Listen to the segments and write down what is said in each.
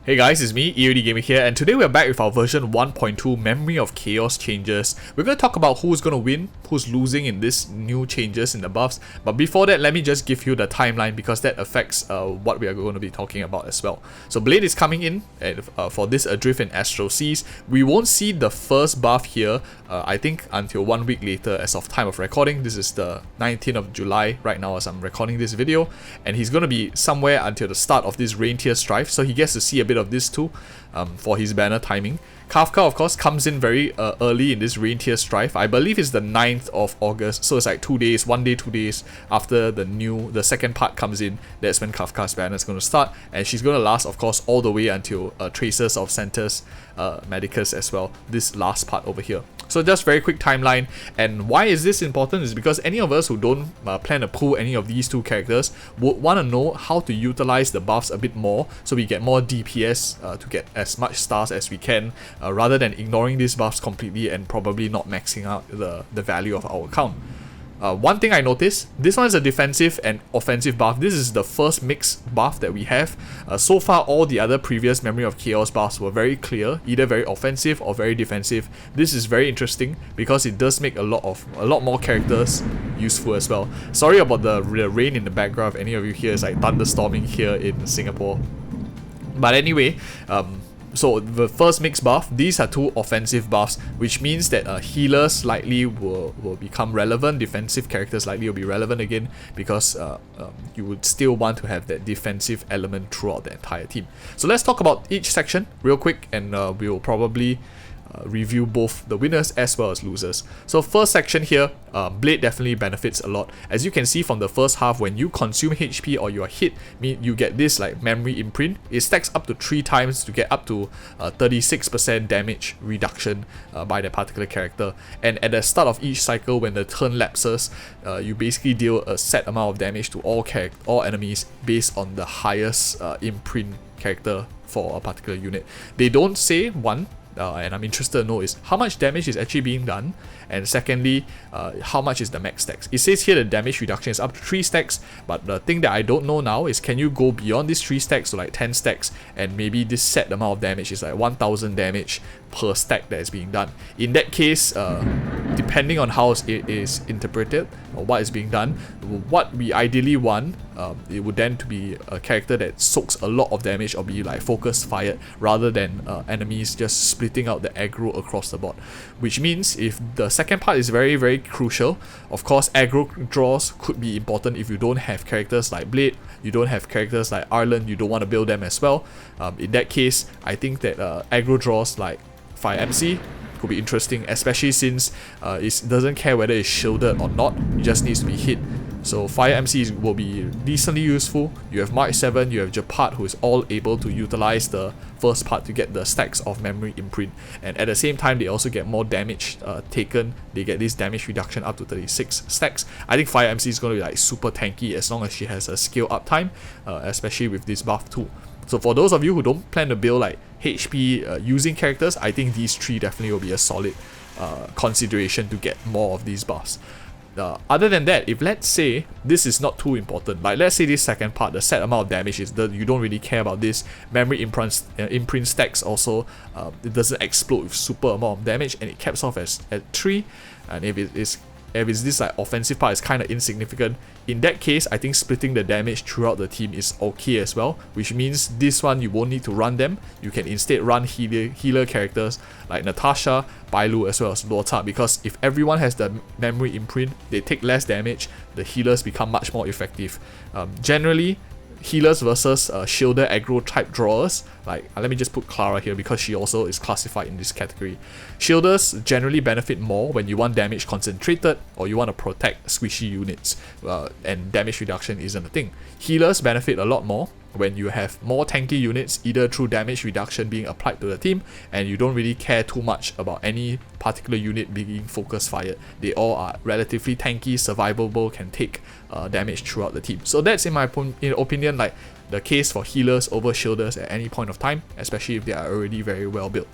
Hey guys, it's me, EODGamer here, and today we're back with our version 1.2 Memory of Chaos changes. We're going to talk about who's going to win, who's losing in this new changes in the buffs, but before that, let me just give you the timeline because that affects what we are going to be talking about as well. So Blade is coming in and, for this Adrift in Astro Seas. We won't see the first buff here, I think, until 1 week later as of time of recording. This is the 19th of July right now as I'm recording this video, and he's going to be somewhere until the start of this Reintier Strife, so he gets to see a bit of this too for his banner timing. Kafka, of course, comes in very early in this Reintier Strife. I believe it's the 9th of August, so it's like 2 days, 1 day, 2 days after the second part comes in. That's when Kafka's banner is going to start, and she's going to last, of course, all the way until Traces of Centers Medicus as well, this last part over here. So just very quick timeline, and why is this important is because any of us who don't plan to pull any of these two characters would want to know how to utilize the buffs a bit more so we get more DPS to get as much stars as we can, rather than ignoring these buffs completely and probably not maxing out the value of our account. One thing I noticed, this one is a defensive and offensive buff. This is the first mixed buff that we have. So far, all the other previous Memory of Chaos buffs were very clear, either very offensive or very defensive. This is very interesting because it does make a lot more characters useful as well. Sorry about the rain in the background if any of you hear. It's like thunderstorming here in Singapore. But anyway, so the first mixed buff, these are two offensive buffs, which means that healers likely will become relevant, defensive characters likely will be relevant again, because you would still want to have that defensive element throughout the entire team. So let's talk about each section real quick, and we'll probably review both the winners as well as losers. So first section here, Blade definitely benefits a lot. As you can see from the first half, when you consume HP or you are hit, you get this like memory imprint. It stacks up to 3 times to get up to 36% damage reduction by that particular character. And at the start of each cycle, when the turn lapses, you basically deal a set amount of damage to all enemies based on the highest imprint character for a particular unit. They don't say one, and I'm interested to know is how much damage is actually being done, and secondly, how much is the max stacks. It says here the damage reduction is up to 3 stacks, but the thing that I don't know now is can you go beyond these 3 stacks to like 10 stacks, and maybe this set amount of damage is like 1000 damage per stack that is being done. In that case, depending on how it is interpreted or what is being done, what we ideally want, it would then to be a character that soaks a lot of damage or be like focus fired rather than enemies just splitting out the aggro across the board. Which means if the second part is very, very crucial, of course aggro draws could be important if you don't have characters like Blade, you don't have characters like Arlen, you don't want to build them as well. In that case, I think that aggro draws like Fire MC could be interesting, especially since it doesn't care whether it's shielded or not, it just needs to be hit. So Fire MC will be decently useful. You have March 7, you have Jett, who is all able to utilize the first part to get the stacks of memory imprint, and at the same time they also get more damage taken. They get this damage reduction up to 36 stacks. I think Fire MC is going to be like super tanky as long as she has a skill uptime, especially with this buff too. So for those of you who don't plan to build like HP using characters, I think these 3 definitely will be a solid consideration to get more of these buffs. Other than that, if let's say this is not too important, like let's say this second part, the set amount of damage is you don't really care about this, memory imprint stacks also, it doesn't explode with super amount of damage, and it caps off at 3, and if it's this like offensive part is kind of insignificant, in that case I think splitting the damage throughout the team is okay as well, which means this one you won't need to run them. You can instead run healer characters like Natasha, Bailu as well as Lota, because if everyone has the memory imprint, they take less damage, the healers become much more effective. Generally, healers versus shielder aggro type drawers, like let me just put Clara here because she also is classified in this category. Shielders generally benefit more when you want damage concentrated or you want to protect squishy units, and damage reduction isn't a thing. Healers benefit a lot more when you have more tanky units, either through damage reduction being applied to the team, and you don't really care too much about any particular unit being focus fired. They all are relatively tanky, survivable, can take damage throughout the team. So that's in my opinion like the case for healers over shielders at any point of time, especially if they are already very well built.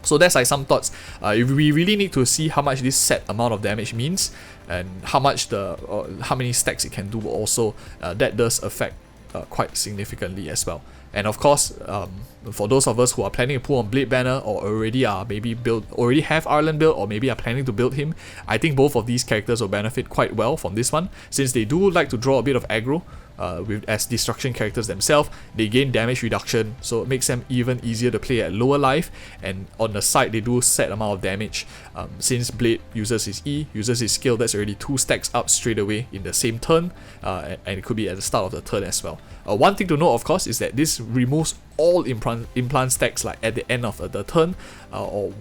So that's like some thoughts. If we really need to see how much this set amount of damage means and how many stacks it can do also, that does affect quite significantly as well. And of course, for those of us who are planning to pull on Blade Banner or already have Ireland built or maybe are planning to build him, I think both of these characters will benefit quite well from this one, since they do like to draw a bit of aggro. As destruction characters themselves, they gain damage reduction, so it makes them even easier to play at lower life, and on the side they do set amount of damage. Since Blade uses his E, uses his skill, that's already 2 stacks up straight away in the same turn, and it could be at the start of the turn as well. One thing to note, of course, is that this removes all implant stacks like at the end of the turn or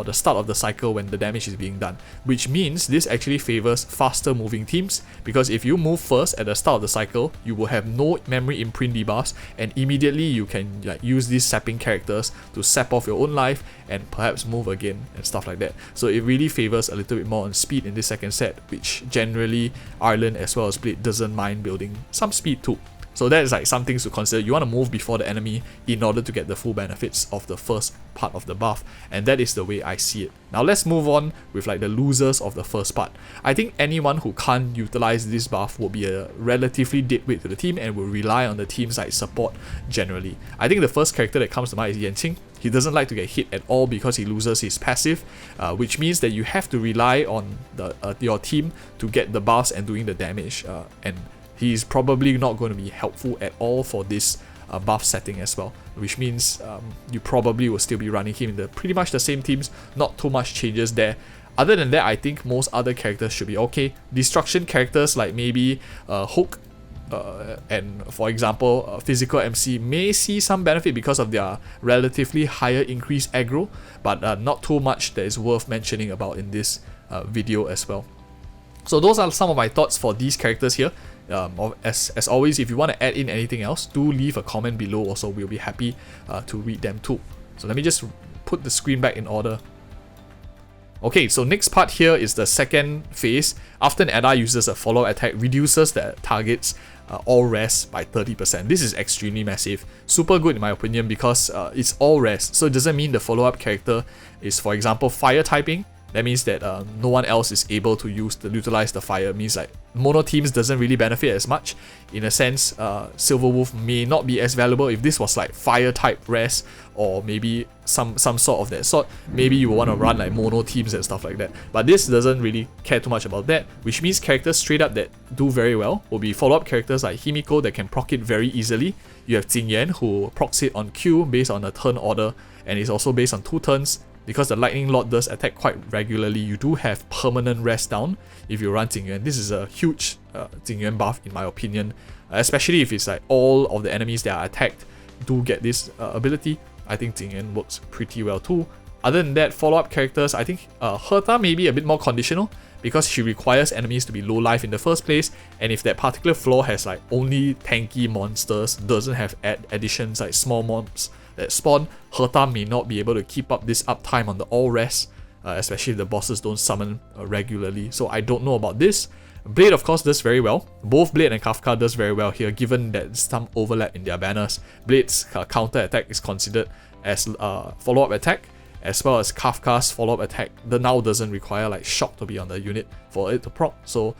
the start of the cycle when the damage is being done, which means this actually favors faster moving teams, because if you move first at the start of the cycle, you will have no memory imprint debuffs, and immediately you can use these sapping characters to sap off your own life and perhaps move again and stuff like that. So it really favors a little bit more on speed in this second set, which generally Ireland as well as Blade doesn't mind building some speed too. So that is like some things to consider. You want to move before the enemy in order to get the full benefits of the first part of the buff, and that is the way I see it. Now let's move on with like the losers of the first part. I think anyone who can't utilize this buff will be a relatively dead weight to the team and will rely on the team's like support generally. I think the first character that comes to mind is Yenqing. He doesn't like to get hit at all because he loses his passive, which means that you have to rely on your team to get the buffs and doing the damage, and he's probably not going to be helpful at all for this buff setting as well, which means you probably will still be running him in the pretty much the same teams, not too much changes there. Other than that, I think most other characters should be okay. Destruction characters like maybe Hook and for example Physical MC may see some benefit because of their relatively higher increased aggro, but not too much that is worth mentioning about in this video as well. So those are some of my thoughts for these characters here. As always, if you want to add in anything else, do leave a comment below also. We'll be happy to read them too. So let me just put the screen back in order. Okay, so next part here is the second phase. After an Edda uses a follow-up attack, reduces the target's all rest by 30%. This is extremely massive. Super good in my opinion because it's all rest. So it doesn't mean the follow-up character is, for example, fire typing. That means that no one else is able to utilize the fire. It means like mono teams doesn't really benefit as much. In a sense, Silver Wolf may not be as valuable if this was like fire type rest or maybe some sort of that sort. Maybe you want to run like mono teams and stuff like that. But this doesn't really care too much about that, which means characters straight up that do very well will be follow-up characters like Himiko that can proc it very easily. You have Jingyan who procs it on Q based on a turn order, and is also based on 2 turns. Because the Lightning Lord does attack quite regularly, you do have permanent rest down if you run Jingyuan. This is a huge Jingyuan buff in my opinion, especially if it's like all of the enemies that are attacked do get this ability. I think Jingyuan works pretty well too. Other than that, follow-up characters, I think Herta may be a bit more conditional because she requires enemies to be low life in the first place, and if that particular floor has like only tanky monsters, doesn't have additions like small mobs that spawn, Herta may not be able to keep up this uptime on the all rest, especially if the bosses don't summon regularly. So I don't know about this. Blade of course does very well. Both Blade and Kafka does very well here, given that some overlap in their banners. Blade's counter attack is considered as follow-up attack, as well as Kafka's follow-up attack now doesn't require like shock to be on the unit for it to proc, so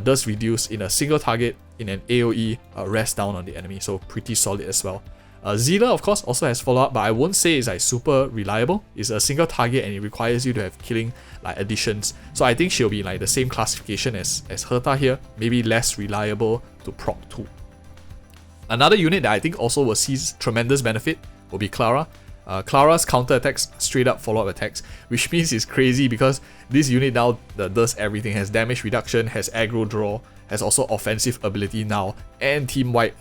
does reduce in a single target in an AoE rest down on the enemy, so pretty solid as well. Zila of course also has follow-up, but I won't say it's like super reliable. It's a single target and it requires you to have killing like additions, so I think she'll be like the same classification as Herta here, maybe less reliable to proc too. Another unit that I think also will see tremendous benefit will be Clara. Clara's counter attacks straight up follow-up attacks, which means it's crazy because this unit now does everything, has damage reduction, has aggro draw, has also offensive ability now, and team-wide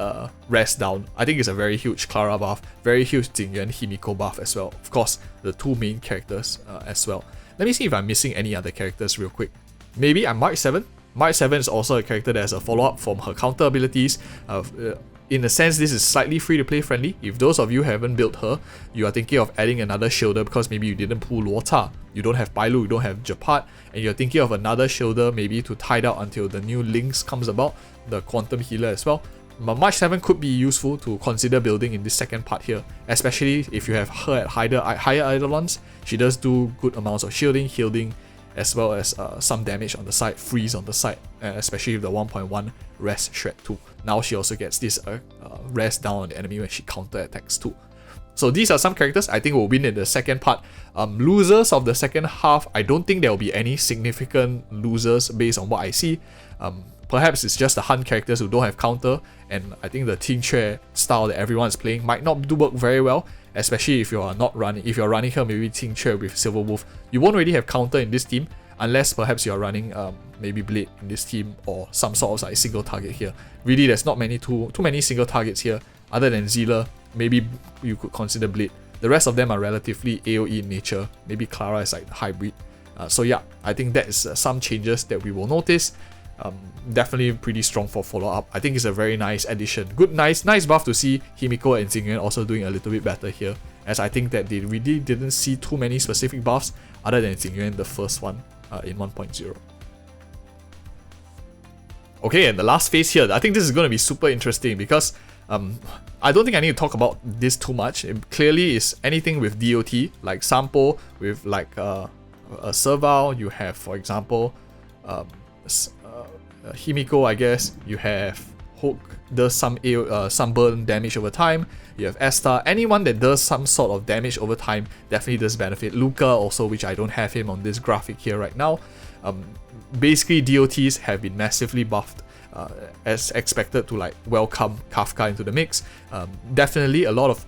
rest down. I think it's a very huge Clara buff, very huge Jingyuan Himiko buff as well. Of course, the 2 main characters as well. Let me see if I'm missing any other characters real quick. Maybe I'm Mark 7. Mark 7 is also a character that has a follow-up from her counter abilities. In a sense, this is slightly free-to-play friendly. If those of you haven't built her, you are thinking of adding another shielder because maybe you didn't pull Luota, you don't have Bailu, you don't have Japat, and you're thinking of another shielder maybe to tide out until the new Lynx comes about, the Quantum Healer as well. But March 7 could be useful to consider building in this second part here, especially if you have her at higher eidolons. She does do good amounts of shielding, healing, as well as some damage on the side, freeze on the side, especially with the 1.1 rest shred too. Now she also gets this rest down on the enemy when she counter attacks too. So these are some characters I think will win in the second part. Losers of the second half, I don't think there will be any significant losers based on what I see. Perhaps it's just the Huynh characters who don't have counter, and I think the Ting Chue style that everyone is playing might not do work very well, especially if you are not running. If you're running here maybe Ting Chue with Silver Wolf, you won't really have counter in this team unless perhaps you're running maybe Blade in this team or some sort of like single target here. Really, there's not too many single targets here other than Zealer. Maybe you could consider Blade. The rest of them are relatively AoE in nature. Maybe Clara is like the hybrid. So yeah, I think that is some changes that we will notice. Definitely pretty strong for follow-up. I think it's a very nice addition. Nice buff to see Himiko and Xingyuan also doing a little bit better here, as I think that they really didn't see too many specific buffs other than Xingyuan, the first one in 1.0. Okay, and the last phase here, I think this is going to be super interesting because I don't think I need to talk about this too much. It clearly is anything with DOT, like Sampo, with like a Serval. You have, for example, Himiko, I guess. You have Hook, does some burn damage over time. You have Esta. Anyone that does some sort of damage over time definitely does benefit. Luca also, which I don't have him on this graphic here right now. Basically, DOTs have been massively buffed as expected to like welcome Kafka into the mix. Definitely a lot of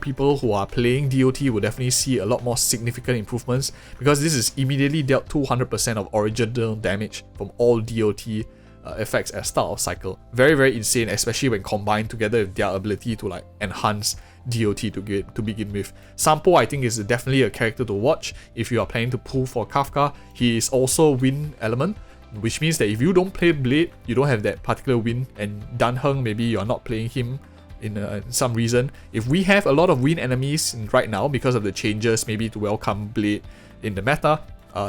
people who are playing DOT will definitely see a lot more significant improvements, because this is immediately dealt 200% of original damage from all DOT effects at start of cycle. Very insane, especially when combined together with their ability to like enhance DOT to begin with. Sampo, I think, is definitely a character to watch if you are planning to pull for Kafka. He is also win element, which means that if you don't play Blade, you don't have that particular win, and Dan Heng, maybe you are not playing him in some reason. If we have a lot of win enemies right now because of the changes, maybe to welcome Blade in the meta,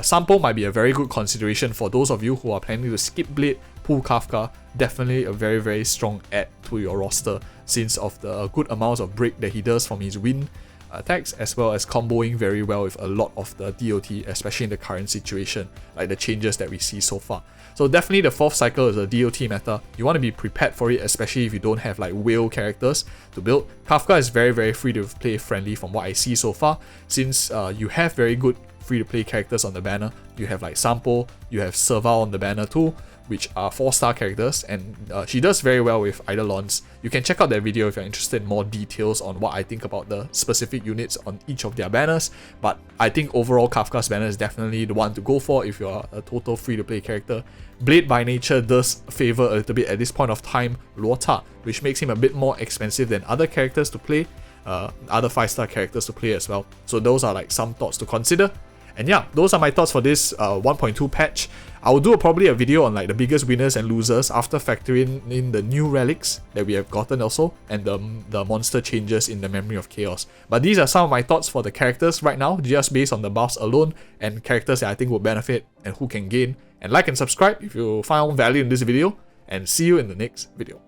Sampo might be a very good consideration for those of you who are planning to skip Blade, pull Kafka. Definitely a very strong add to your roster, since of the good amounts of break that he does from his win attacks, as well as comboing very well with a lot of the DOT, especially in the current situation, like the changes that we see so far. So definitely the fourth cycle is a DOT meta. You want to be prepared for it, especially if you don't have like whale characters to build. Kafka is very free to play friendly from what I see so far, since you have very good free to play characters on the banner. You have like Sampo, you have Serval on the banner too, which are 4-star characters, and she does very well with Eidolons. You can check out that video if you're interested in more details on what I think about the specific units on each of their banners, but I think overall Kafka's banner is definitely the one to go for if you're a total free-to-play character. Blade by nature does favor a little bit at this point of time Luota, which makes him a bit more expensive than other characters to play, other 5-star characters to play as well. So those are like some thoughts to consider. And yeah, those are my thoughts for this 1.2 patch. I will do probably a video on like the biggest winners and losers after factoring in the new relics that we have gotten also, and the monster changes in the Memory of Chaos. But these are some of my thoughts for the characters right now, just based on the buffs alone, and characters that I think will benefit and who can gain. And like and subscribe if you found value in this video, and see you in the next video.